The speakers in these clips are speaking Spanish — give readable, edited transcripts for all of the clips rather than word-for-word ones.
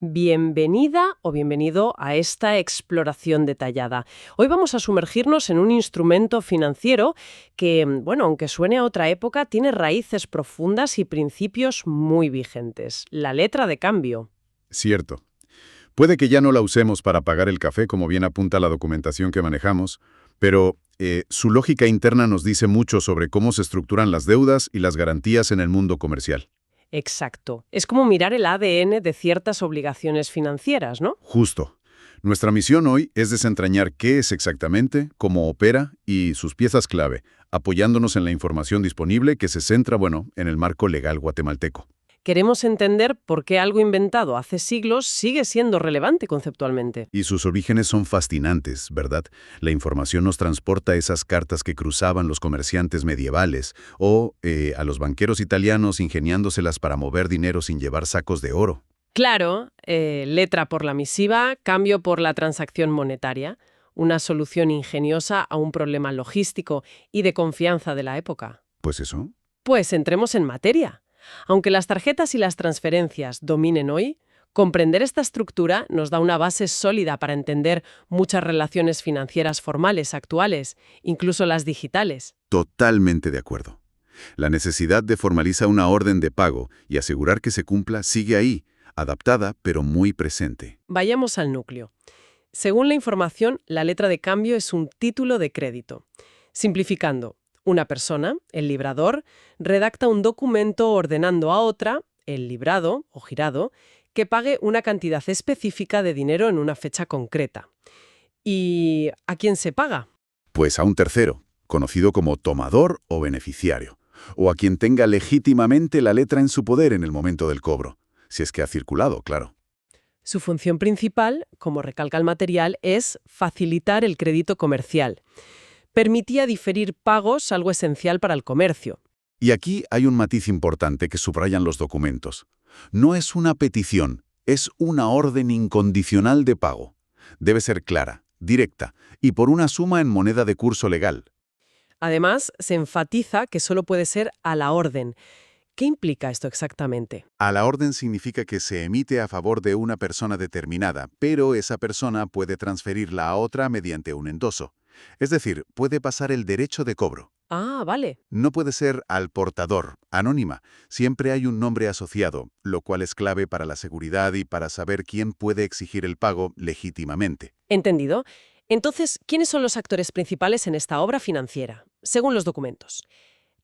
Bienvenida o bienvenido a esta exploración detallada. Hoy vamos a sumergirnos en un instrumento financiero que, bueno, aunque suene a otra época, tiene raíces profundas y principios muy vigentes. La letra de cambio. Cierto. Puede que ya no la usemos para pagar el café, como bien apunta la documentación que manejamos, pero su lógica interna nos dice mucho sobre cómo se estructuran las deudas y las garantías en el mundo comercial. Exacto. Es como mirar el ADN de ciertas obligaciones financieras, ¿no? Justo. Nuestra misión hoy es desentrañar qué es exactamente, cómo opera y sus piezas clave, apoyándonos en la información disponible que se centra, en el marco legal guatemalteco. Queremos entender por qué algo inventado hace siglos sigue siendo relevante conceptualmente. Y sus orígenes son fascinantes, ¿verdad? La información nos transporta a esas cartas que cruzaban los comerciantes medievales o a los banqueros italianos ingeniándoselas para mover dinero sin llevar sacos de oro. Claro, letra por la misiva, cambio por la transacción monetaria, una solución ingeniosa a un problema logístico y de confianza de la época. Pues eso. Pues entremos en materia. Aunque las tarjetas y las transferencias dominen hoy, comprender esta estructura nos da una base sólida para entender muchas relaciones financieras formales actuales, incluso las digitales. Totalmente de acuerdo. La necesidad de formalizar una orden de pago y asegurar que se cumpla sigue ahí, adaptada pero muy presente. Vayamos al núcleo. Según la información, la letra de cambio es un título de crédito. Simplificando, una persona, el librador, redacta un documento ordenando a otra, el librado o girado, que pague una cantidad específica de dinero en una fecha concreta. ¿Y a quién se paga? Pues a un tercero, conocido como tomador o beneficiario, o a quien tenga legítimamente la letra en su poder en el momento del cobro, si es que ha circulado, claro. Su función principal, como recalca el material, es facilitar el crédito comercial. Permitía diferir pagos, algo esencial para el comercio. Y aquí hay un matiz importante que subrayan los documentos. No es una petición, es una orden incondicional de pago. Debe ser clara, directa y por una suma en moneda de curso legal. Además, se enfatiza que solo puede ser a la orden. ¿Qué implica esto exactamente? A la orden significa que se emite a favor de una persona determinada, pero esa persona puede transferirla a otra mediante un endoso. Es decir, puede pasar el derecho de cobro. Ah, vale. No puede ser al portador, anónima. Siempre hay un nombre asociado, lo cual es clave para la seguridad y para saber quién puede exigir el pago legítimamente. Entendido. Entonces, ¿quiénes son los actores principales en esta obra financiera? Según los documentos.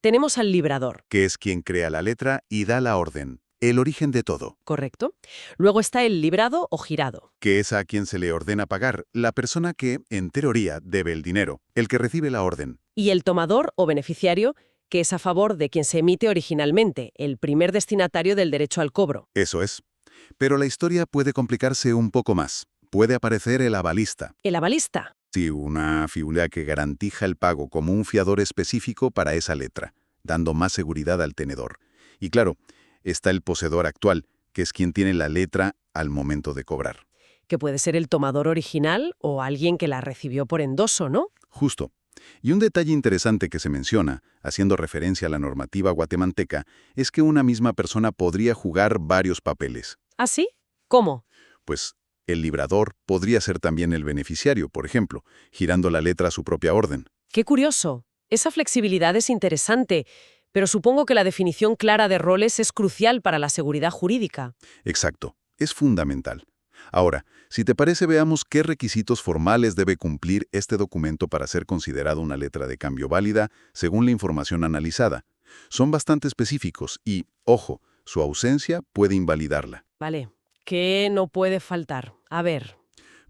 Tenemos al librador, Que es quien crea la letra y da la orden, el origen de todo. ¿correcto? Luego está el librado o girado. Que es a quien se le ordena pagar, la persona que, en teoría, debe el dinero, el que recibe la orden. Y el tomador o beneficiario, que es a favor de quien se emite originalmente, el primer destinatario del derecho al cobro. Eso es. Pero la historia puede complicarse un poco más. Puede aparecer el avalista. El avalista. Sí, una figura que garantiza el pago como un fiador específico para esa letra, dando más seguridad al tenedor. Y claro, está el poseedor actual, que es quien tiene la letra al momento de cobrar. Que puede ser el tomador original o alguien que la recibió por endoso, ¿no? Justo. Y un detalle interesante que se menciona, haciendo referencia a la normativa guatemalteca, es que una misma persona podría jugar varios papeles. ¿Ah, sí? ¿Cómo? Pues el librador podría ser también el beneficiario, por ejemplo, girando la letra a su propia orden. Qué curioso. Esa flexibilidad es interesante, pero supongo que la definición clara de roles es crucial para la seguridad jurídica. Exacto, es fundamental. Ahora, si te parece, veamos qué requisitos formales debe cumplir este documento para ser considerado una letra de cambio válida según la información analizada. Son bastante específicos y, ojo, su ausencia puede invalidarla. Vale. ¿Qué no puede faltar? A ver.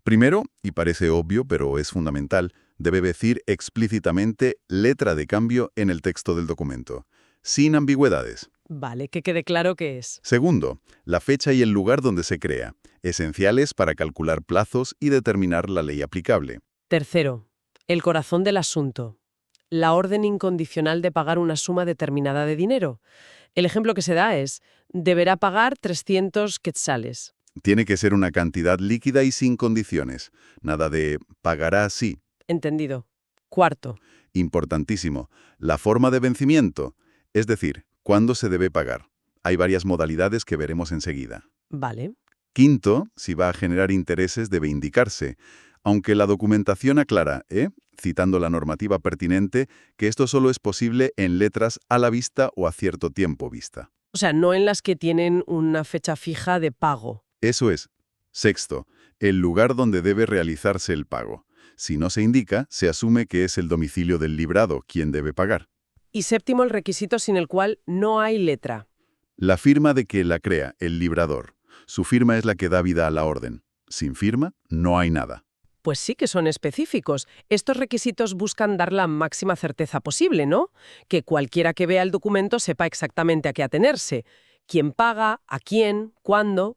Primero, y parece obvio pero es fundamental, debe decir explícitamente letra de cambio en el texto del documento, sin ambigüedades. Vale, que quede claro qué es. Segundo, la fecha y el lugar donde se crea, esenciales para calcular plazos y determinar la ley aplicable. Tercero, el corazón del asunto. La orden incondicional de pagar una suma determinada de dinero. El ejemplo que se da es, deberá pagar 300 quetzales. Tiene que ser una cantidad líquida y sin condiciones. Nada de pagará sí. Entendido. Cuarto, Importantísimo, la forma de vencimiento, es decir, cuándo se debe pagar. Hay varias modalidades que veremos enseguida. vale. Quinto, si va a generar intereses debe indicarse, aunque la documentación aclara, citando la normativa pertinente, que esto solo es posible en letras a la vista o a cierto tiempo vista. O sea, no en las que tienen una fecha fija de pago. Eso es. Sexto, el lugar donde debe realizarse el pago. Si no se indica, se asume que es el domicilio del librado quien debe pagar. Y séptimo, el requisito sin el cual no hay letra. La firma de que la crea el librador. Su firma es la que da vida a la orden. Sin firma, no hay nada. Pues sí que son específicos. Estos requisitos buscan dar la máxima certeza posible, ¿no? Que cualquiera que vea el documento sepa exactamente a qué atenerse. Quién paga, a quién, cuándo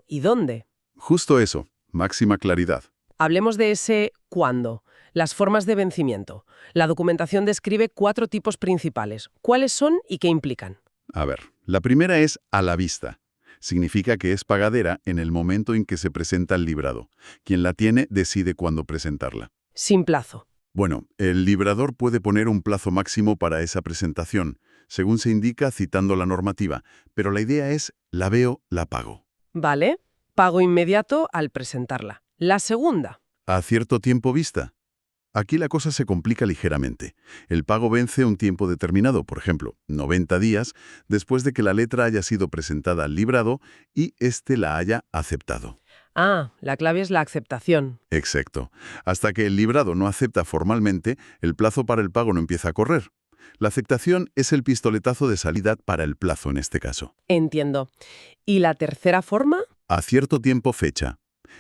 y dónde. Justo eso, máxima claridad. Hablemos de ese cuándo. Las formas de vencimiento. La documentación describe 4 tipos principales. ¿Cuáles son y qué implican? A ver, la primera es a la vista. Significa que es pagadera en el momento en que se presenta el librado. Quien la tiene decide cuándo presentarla. Sin plazo. Bueno, el librador puede poner un plazo máximo para esa presentación, según se indica citando la normativa, pero la idea es, la veo, la pago. Vale. Pago inmediato al presentarla. La segunda. A cierto tiempo vista. Aquí la cosa se complica ligeramente. El pago vence un tiempo determinado, por ejemplo, 90 días, después de que la letra haya sido presentada al librado y éste la haya aceptado. Ah, la clave es la aceptación. Exacto. Hasta que el librado no acepta formalmente, el plazo para el pago no empieza a correr. La aceptación es el pistoletazo de salida para el plazo en este caso. Entiendo. ¿Y la tercera forma? A cierto tiempo fecha.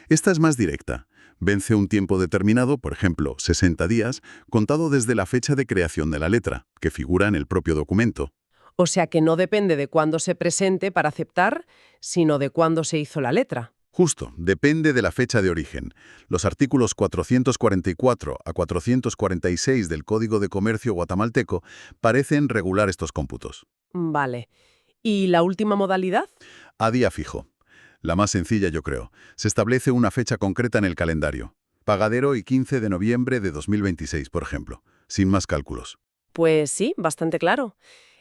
Esta es más directa. Vence un tiempo determinado, por ejemplo, 60 días, contado desde la fecha de creación de la letra, que figura en el propio documento. O sea que no depende de cuándo se presente para aceptar, sino de cuándo se hizo la letra. Justo, depende de la fecha de origen. Los artículos 444 a 446 del Código de Comercio guatemalteco parecen regular estos cómputos. Vale. ¿Y la última modalidad? A día fijo. La más sencilla, yo creo. Se establece una fecha concreta en el calendario. Pagadero y 15 de noviembre de 2026, por ejemplo. Sin más cálculos. Pues sí, bastante claro.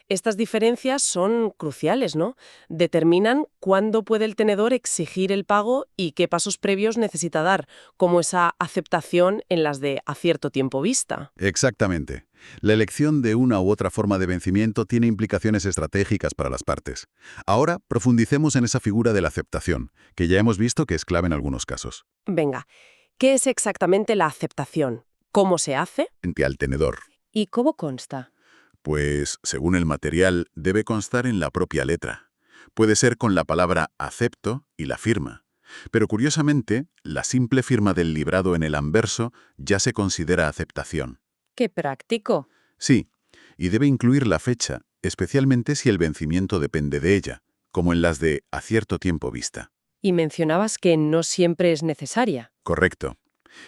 Estas diferencias son cruciales, ¿no? Determinan cuándo puede el tenedor exigir el pago y qué pasos previos necesita dar, como esa aceptación en las de a cierto tiempo vista. Exactamente. La elección de una u otra forma de vencimiento tiene implicaciones estratégicas para las partes. Ahora profundicemos en esa figura de la aceptación, que ya hemos visto que es clave en algunos casos. Venga, ¿qué es exactamente la aceptación? ¿Cómo se hace? Frente al tenedor. ¿Y cómo consta? Pues, según el material, debe constar en la propia letra. Puede ser con la palabra acepto y la firma. Pero curiosamente, la simple firma del librado en el anverso ya se considera aceptación. ¡Qué práctico! Sí, y debe incluir la fecha, especialmente si el vencimiento depende de ella, como en las de a cierto tiempo vista. Y mencionabas que no siempre es necesaria. Correcto.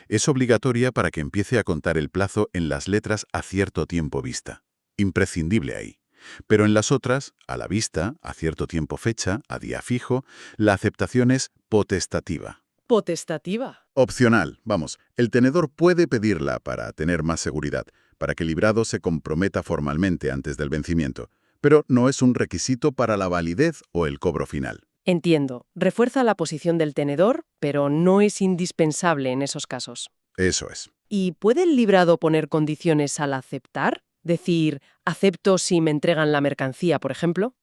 Es obligatoria para que empiece a contar el plazo en las letras a cierto tiempo vista. Imprescindible ahí. Pero en las otras, a la vista, a cierto tiempo fecha, a día fijo, la aceptación es potestativa. Potestativa. Opcional, vamos, el tenedor puede pedirla para tener más seguridad, para que el librado se comprometa formalmente antes del vencimiento, pero no es un requisito para la validez o el cobro final. Entiendo. Refuerza la posición del tenedor, pero no es indispensable en esos casos. Eso es. ¿Y puede el librado poner condiciones al aceptar? Decir, acepto si me entregan la mercancía, por ejemplo.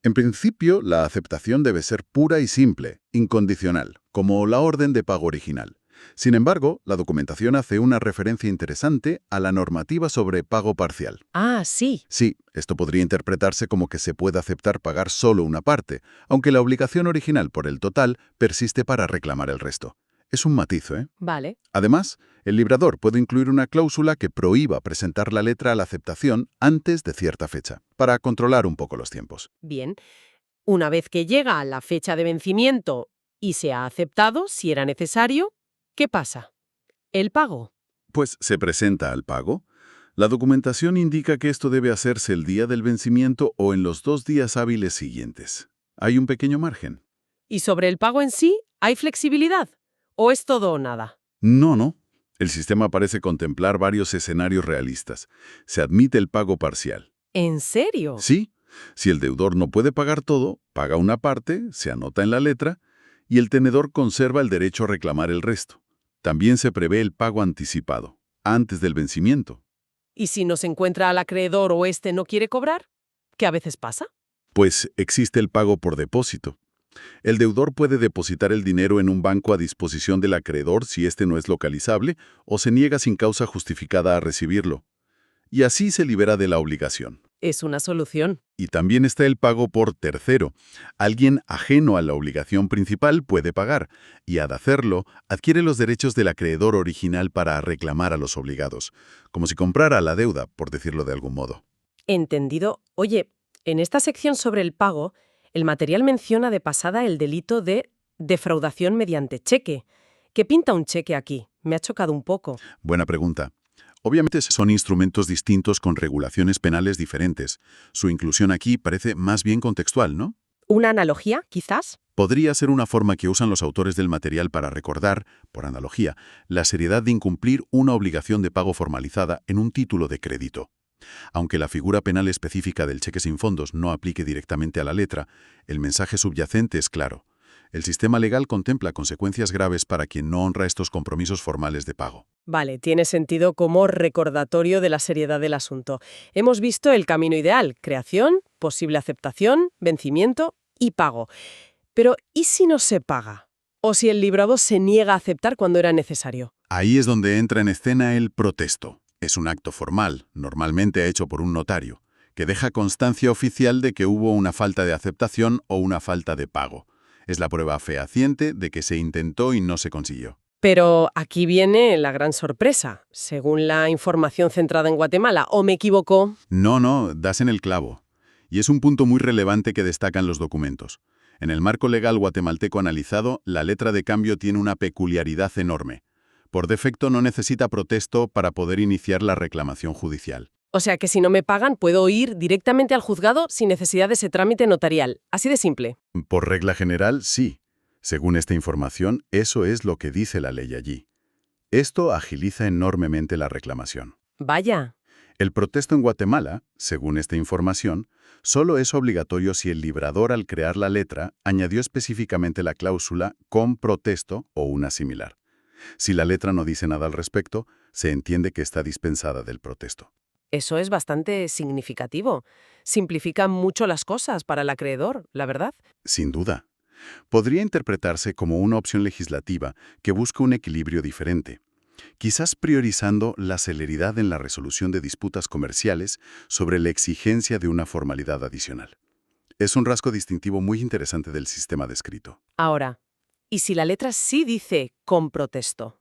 En principio, la aceptación debe ser pura y simple, incondicional, como la orden de pago original. Sin embargo, la documentación hace una referencia interesante a la normativa sobre pago parcial. Ah, sí. Sí, esto podría interpretarse como que se puede aceptar pagar solo una parte, aunque la obligación original por el total persiste para reclamar el resto. Es un matiz, ¿eh? Vale. Además, el librador puede incluir una cláusula que prohíba presentar la letra a la aceptación antes de cierta fecha, para controlar un poco los tiempos. Bien. Una vez que llega la fecha de vencimiento y se ha aceptado, si era necesario, ¿qué pasa? El pago. Pues se presenta al pago. La documentación indica que esto debe hacerse el día del vencimiento o en los 2 días hábiles siguientes. Hay un pequeño margen. ¿Y sobre el pago en sí, hay flexibilidad? ¿O es todo o nada? No. El sistema parece contemplar varios escenarios realistas. Se admite el pago parcial. ¿En serio? Sí, si el deudor no puede pagar todo, paga una parte, se anota en la letra, y el tenedor conserva el derecho a reclamar el resto. También se prevé el pago anticipado, antes del vencimiento. ¿Y si no se encuentra al acreedor o éste no quiere cobrar? ¿Qué a veces pasa? Pues existe el pago por depósito. El deudor puede depositar el dinero en un banco a disposición del acreedor si éste no es localizable o se niega sin causa justificada a recibirlo. Y así se libera de la obligación. Es una solución. Y también está el pago por tercero. Alguien ajeno a la obligación principal puede pagar, y al hacerlo, adquiere los derechos del acreedor original para reclamar a los obligados, como si comprara la deuda, por decirlo de algún modo. Entendido. Oye, en esta sección sobre el pago, el material menciona de pasada el delito de defraudación mediante cheque. ¿Qué pinta un cheque aquí? Me ha chocado un poco. Buena pregunta. Obviamente son instrumentos distintos con regulaciones penales diferentes. Su inclusión aquí parece más bien contextual, ¿no? ¿Una analogía, quizás? Podría ser una forma que usan los autores del material para recordar, por analogía, la seriedad de incumplir una obligación de pago formalizada en un título de crédito. Aunque la figura penal específica del cheque sin fondos no aplique directamente a la letra, el mensaje subyacente es claro. El sistema legal contempla consecuencias graves para quien no honra estos compromisos formales de pago. Vale, tiene sentido como recordatorio de la seriedad del asunto. Hemos visto el camino ideal: creación, posible aceptación, vencimiento y pago. Pero, ¿y si no se paga? ¿O si el librado se niega a aceptar cuando era necesario? Ahí es donde entra en escena el protesto. Es un acto formal, normalmente hecho por un notario, que deja constancia oficial de que hubo una falta de aceptación o una falta de pago. Es la prueba fehaciente de que se intentó y no se consiguió. Pero aquí viene la gran sorpresa. Según la información centrada en Guatemala, ¿o me equivoco? No, das en el clavo. Y es un punto muy relevante que destacan los documentos. En el marco legal guatemalteco analizado, la letra de cambio tiene una peculiaridad enorme. Por defecto no necesita protesto para poder iniciar la reclamación judicial. O sea que si no me pagan, puedo ir directamente al juzgado sin necesidad de ese trámite notarial. Así de simple. Por regla general, sí. Según esta información, eso es lo que dice la ley allí. Esto agiliza enormemente la reclamación. Vaya. El protesto en Guatemala, según esta información, solo es obligatorio si el librador al crear la letra añadió específicamente la cláusula con protesto o una similar. Si la letra no dice nada al respecto, se entiende que está dispensada del protesto. Eso es bastante significativo. Simplifica mucho las cosas para el acreedor, la verdad. Sin duda. Podría interpretarse como una opción legislativa que busca un equilibrio diferente, quizás priorizando la celeridad en la resolución de disputas comerciales sobre la exigencia de una formalidad adicional. Es un rasgo distintivo muy interesante del sistema descrito. Ahora, ¿y si la letra sí dice con protesto?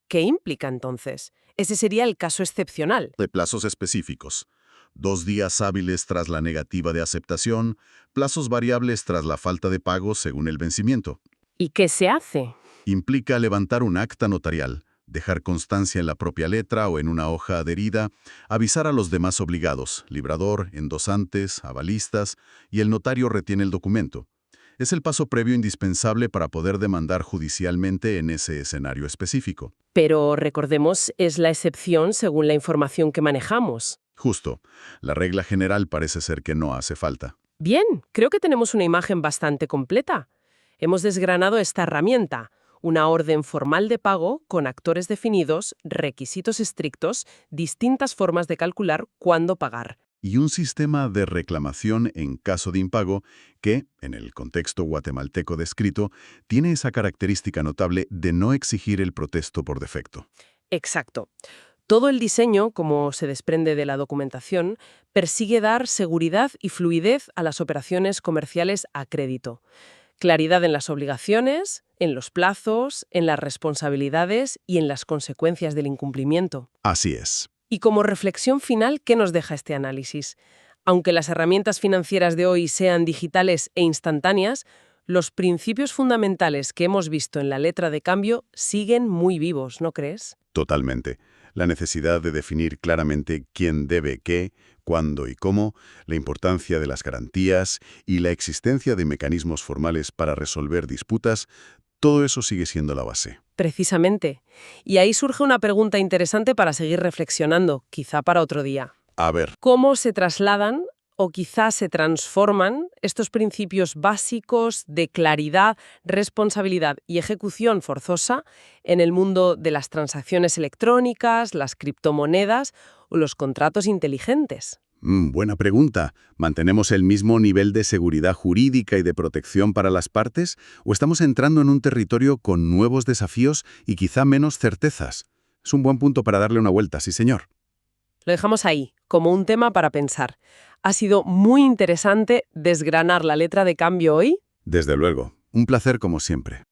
¿Qué implica entonces? Ese sería el caso excepcional. De plazos específicos. 2 días hábiles tras la negativa de aceptación, plazos variables tras la falta de pago según el vencimiento. ¿Y qué se hace? Implica levantar un acta notarial, dejar constancia en la propia letra o en una hoja adherida, avisar a los demás obligados, librador, endosantes, avalistas, y el notario retiene el documento. Es el paso previo indispensable para poder demandar judicialmente en ese escenario específico. Pero recordemos, es la excepción según la información que manejamos. Justo. La regla general parece ser que no hace falta. Bien, creo que tenemos una imagen bastante completa. Hemos desgranado esta herramienta, una orden formal de pago con actores definidos, requisitos estrictos, distintas formas de calcular cuándo pagar. Y un sistema de reclamación en caso de impago que, en el contexto guatemalteco descrito, tiene esa característica notable de no exigir el protesto por defecto. Exacto. Todo el diseño, como se desprende de la documentación, persigue dar seguridad y fluidez a las operaciones comerciales a crédito. Claridad en las obligaciones, en los plazos, en las responsabilidades y en las consecuencias del incumplimiento. Así es. Y como reflexión final, ¿qué nos deja este análisis? Aunque las herramientas financieras de hoy sean digitales e instantáneas, los principios fundamentales que hemos visto en la letra de cambio siguen muy vivos, ¿no crees? Totalmente. La necesidad de definir claramente quién debe qué, cuándo y cómo, la importancia de las garantías y la existencia de mecanismos formales para resolver disputas, todo eso sigue siendo la base. Precisamente. Y ahí surge una pregunta interesante para seguir reflexionando, quizá para otro día. A ver. ¿Cómo se trasladan o quizás se transforman estos principios básicos de claridad, responsabilidad y ejecución forzosa en el mundo de las transacciones electrónicas, las criptomonedas o los contratos inteligentes. Buena pregunta. ¿Mantenemos el mismo nivel de seguridad jurídica y de protección para las partes? ¿O estamos entrando en un territorio con nuevos desafíos y quizá menos certezas? Es un buen punto para darle una vuelta, sí señor. Lo dejamos ahí, como un tema para pensar. Ha sido muy interesante desgranar la letra de cambio hoy. Desde luego. Un placer como siempre.